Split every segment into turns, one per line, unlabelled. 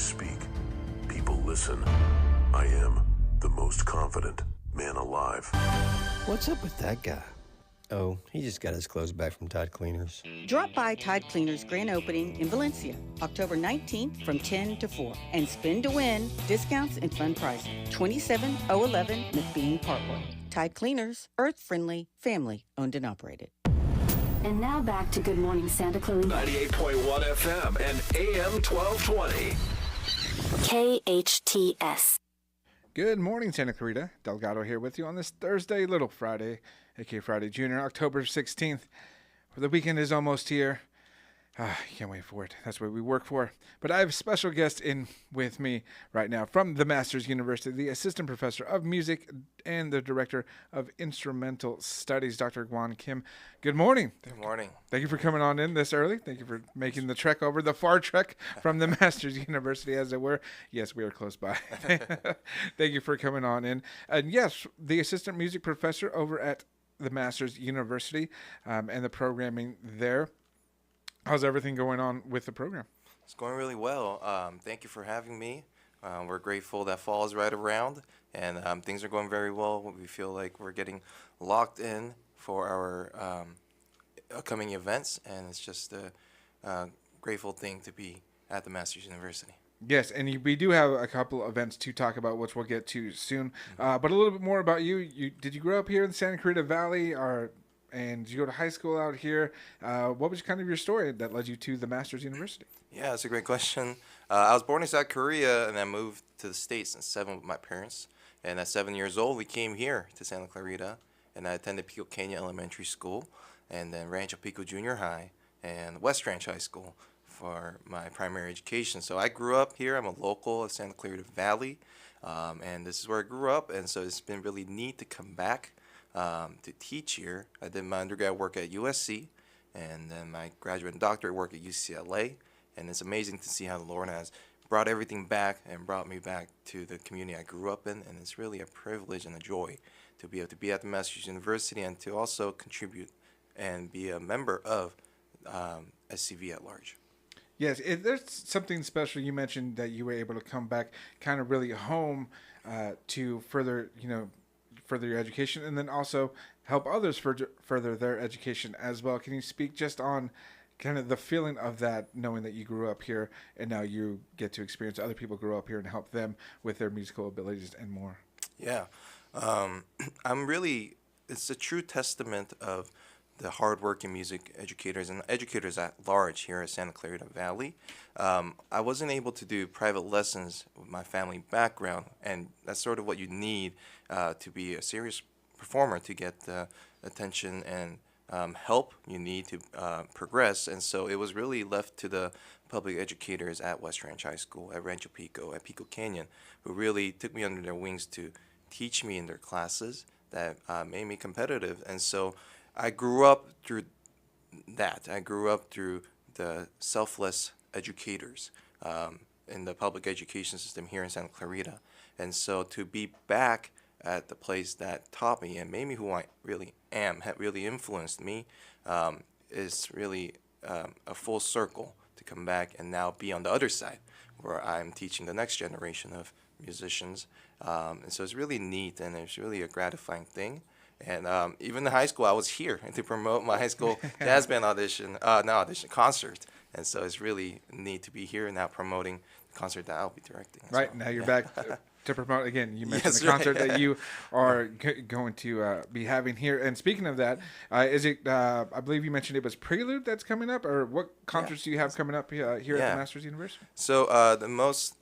speak, people listen. I am the most confident man alive.
What's up with that guy? Oh, he just got his clothes back from Tide Cleaners.
Drop by Tide Cleaners grand opening in Valencia, October 19th from 10 to 4. And spin to win discounts and fun pricing. 27011 McBean Parkway. Tide Cleaners, earth-friendly, family-owned and operated.
And now back to Good Morning Santa Clarita.
98.1 FM and AM 1220.
KHTS.
Good morning, Santa Clarita. Delgado here with you on this Thursday, Little Friday, aka Friday Junior, October 16th. The weekend is almost here. Can't wait for it. That's what we work for. But I have a special guest in with me right now from the Masters University, the Assistant Professor of Music and the Director of Instrumental Studies, Dr. Gwang Kim. Good morning.
Good morning.
Thank you for coming on in this early. Thank you for making the trek over, the far trek from the Masters University, as it were. Yes, we are close by. Thank you for coming on in. And yes, the Assistant Music Professor over at the Masters University and the programming there. How's everything going on with the program?
It's going really well. Thank you for having me. We're grateful that fall is right around, and things are going very well. We feel like we're getting locked in for our upcoming events, and it's just a grateful thing to be at the Masters University.
Yes, and we do have a couple events to talk about, which we'll get to soon. But a little bit more about you. Did you grow up here in the Santa Clarita Valley, and you go to high school out here? What was kind of your story that led you to the Masters University?
Yeah, that's a great question. I was born in South Korea, and I moved to the States in 7 with my parents. And at 7 years old, we came here to Santa Clarita, and I attended Pico Canyon Elementary School, and then Rancho Pico Junior High, and West Ranch High School for my primary education. So I grew up here. I'm a local of Santa Clarita Valley, and this is where I grew up, and so it's been really neat to come back to teach here. I did my undergrad work at USC, and then my graduate and doctorate work at UCLA, and it's amazing to see how the Lord has brought everything back and brought me back to the community I grew up in, and it's really a privilege and a joy to be able to be at the Masters University and to also contribute and be a member of SCV at large.
Yes, there's something special. You mentioned that you were able to come back kind of really home to further your education, and then also help others further their education as well. Can you speak just on kind of the feeling of that, knowing that you grew up here and now you get to experience other people grow up here and help them with their musical abilities and more?
Yeah. It's a true testament of the hardworking music educators and educators at large here at Santa Clarita Valley. I wasn't able to do private lessons with my family background, and that's sort of what you need to be a serious performer, to get the attention and help you need to progress. And so it was really left to the public educators at West Ranch High School, at Rancho Pico, at Pico Canyon, who really took me under their wings to teach me in their classes that made me competitive. And so I grew up through that. I grew up through the selfless educators in the public education system here in Santa Clarita. And so to be back at the place that taught me and made me who I really am, had really influenced me, is really a full circle to come back and now be on the other side, where I'm teaching the next generation of musicians. And so it's really neat, and it's really a gratifying thing. And even in high school, I was here to promote my high school jazz band concert. And so it's really neat to be here now promoting the concert that I'll be directing.
Right,
well.
now you're back to promote again. You mentioned
Yes,
the concert
right.
that you are going to be having here. And speaking of that, is it? I believe you mentioned it was Prelude that's coming up, or what concerts do you have coming up here at the Masters University?
So the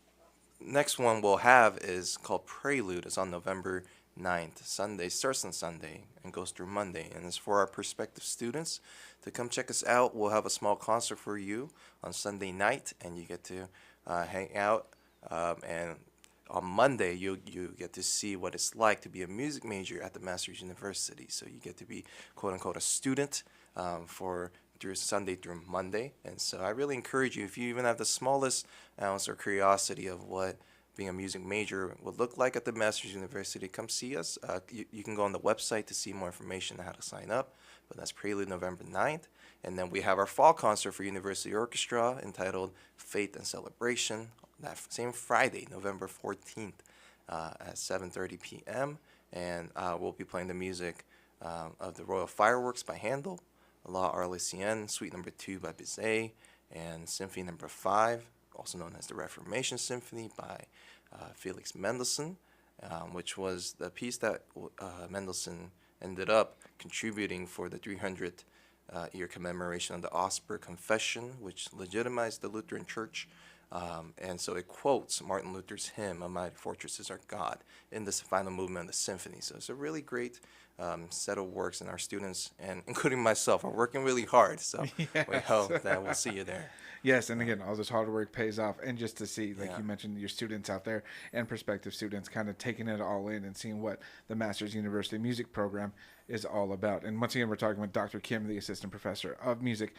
next one we'll have is called Prelude. It's on November 9th, Sunday. Starts on Sunday and goes through Monday, and it's for our prospective students to come check us out. We'll have a small concert for you on Sunday night, and you get to hang out. And on Monday, you get to see what it's like to be a music major at the Masters University. So you get to be, quote unquote, a student through Sunday through Monday. And so I really encourage you, if you even have the smallest ounce or curiosity of what being a music major would look like at the Masters University, come see us. You can go on the website to see more information on how to sign up. but that's Prelude November 9th. And then we have our fall concert for University Orchestra entitled Faith and Celebration that same Friday, November 14th at 7:30 p.m. And we'll be playing the music of the Royal Fireworks by Handel, La Arlésienne, Suite Number 2 by Bizet, and Symphony Number 5, also known as the Reformation Symphony by Felix Mendelssohn, which was the piece that Mendelssohn ended up contributing for the 300th year commemoration of the Augsburg Confession, which legitimized the Lutheran Church. And so it quotes Martin Luther's hymn, "A Mighty Fortress is Our God," in this final movement of the symphony. So it's a really great set of works, and our students, and including myself, are working really hard. So
Yes.
we hope that we'll see you there.
Yes, and again, all this hard work pays off. And just to see, like
Yeah.
you mentioned, your students out there and prospective students kind of taking it all in and seeing what the Masters University Music Program is all about. And once again, we're talking with Dr. Kim, the Assistant Professor of Music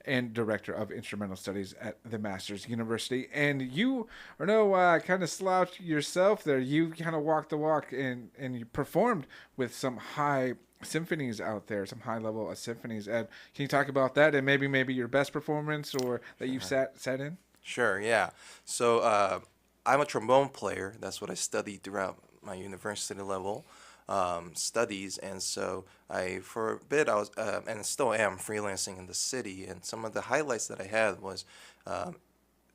and Director of Instrumental Studies at the Masters University. And you are no kind of slouch yourself there. You kind of walked the walk and you performed with some high symphonies out there, some high level of symphonies. Ed, can you talk about that and maybe your best performance or that you've sat in?
Sure, yeah. So I'm a trombone player. That's what I studied throughout my university level studies. And so for a bit, I was, and still am, freelancing in the city. And some of the highlights that I had was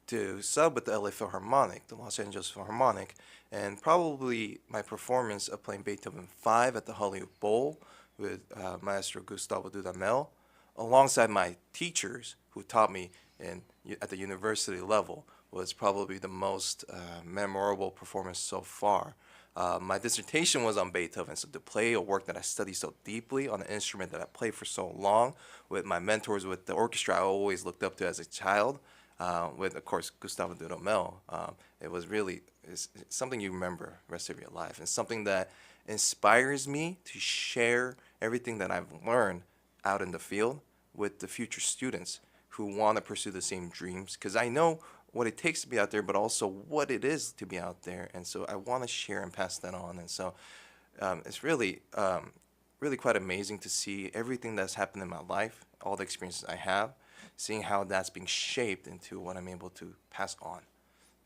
to sub with the LA Philharmonic, the Los Angeles Philharmonic, and probably my performance of playing Beethoven 5 at the Hollywood Bowl with Maestro Gustavo Dudamel, alongside my teachers who taught me at the university level, was probably the most memorable performance so far. My dissertation was on Beethoven, so to play a work that I studied so deeply on an instrument that I played for so long, with my mentors with the orchestra I always looked up to as a child, with, of course, Gustavo Dudamel. It was really it's something you remember the rest of your life, and something that inspires me to share everything that I've learned out in the field with the future students who want to pursue the same dreams, because I know what it takes to be out there, but also what it is to be out there. And so I want to share and pass that on. And so it's really quite amazing to see everything that's happened in my life, all the experiences I have, seeing how that's being shaped into what I'm able to pass on.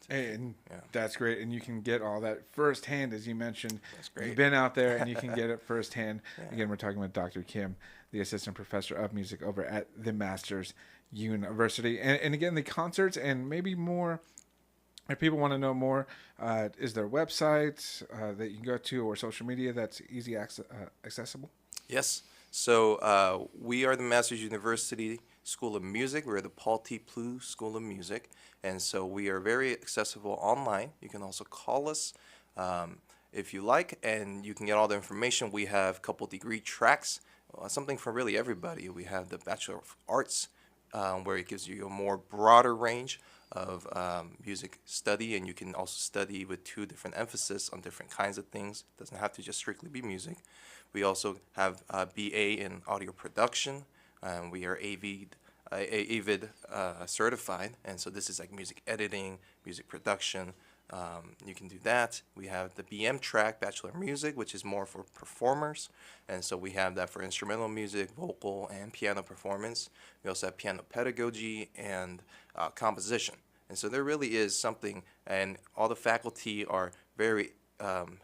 And that's great. And you can get all that firsthand, as you mentioned.
That's great.
You've been out there and you can get it firsthand.
Yeah.
Again, we're talking with Dr. Kim, the Assistant Professor of Music over at the Masters University. And again, the concerts and maybe more, if people want to know more, is there websites that you can go to or social media that's easy accessible?
Yes. So we are the Masters University School of Music. We're the Paul T. Plouffe School of Music. And so we are very accessible online. You can also call us if you like, and you can get all the information. We have a couple degree tracks, something for really everybody. We have the Bachelor of Arts, where it gives you a more broader range of music study, and you can also study with 2 different emphasis on different kinds of things. It doesn't have to just strictly be music. We also have BA in audio production, and we are AVID certified, and so this is like music editing, music production. You can do that. We have the BM track, Bachelor of Music, which is more for performers, and so we have that for instrumental music, vocal, and piano performance. We also have piano pedagogy and composition, and so there really is something, and all the faculty are very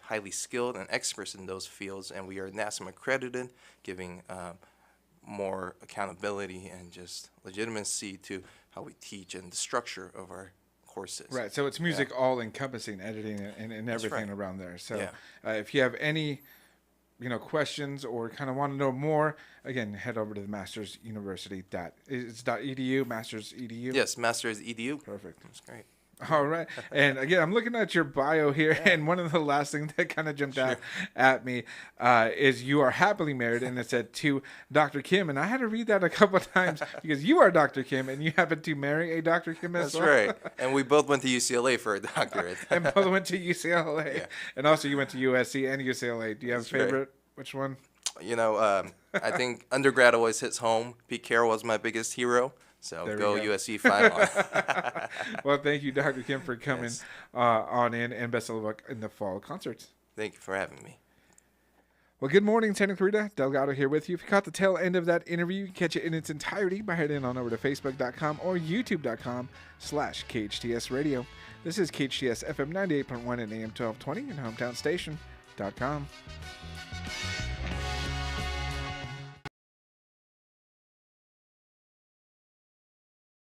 highly skilled and experts in those fields, and we are NASM accredited, giving more accountability and just legitimacy to how we teach and the structure of our courses.
Right. So it's music all encompassing, editing and everything
right.
around there. So if you have any questions or kind of want to know more, again, head over to the Masters University. It's .edu, Masters EDU?
Yes, Masters EDU.
Perfect.
That's great.
All right. And again, I'm looking at your bio here, and one of the last things that kind of jumped out at me is you are happily married, and it said to Dr. Kim. And I had to read that a couple of times because you are Dr. Kim, and you happen to marry a Dr. Kim as well.
That's right. And we both went to UCLA for a doctorate.
And both went to UCLA.
Yeah.
And also you went to USC and UCLA. Do you have
That's
a favorite?
right.
Which one?
I think undergrad always hits home. Pete Carroll was my biggest hero. So
There we
go
go.
USC, fight on.
Well, thank you, Dr. Kim, for coming
Yes.
on in, and best of luck in the fall concerts.
Thank you for having me.
Well, good morning, Santa Clarita. Delgado here with you. If you caught the tail end of that interview, you can catch it in its entirety by heading on over to facebook.com or youtube.com/KHTS Radio. This is KHTS FM 98.1 and AM 1220 and hometown station.com.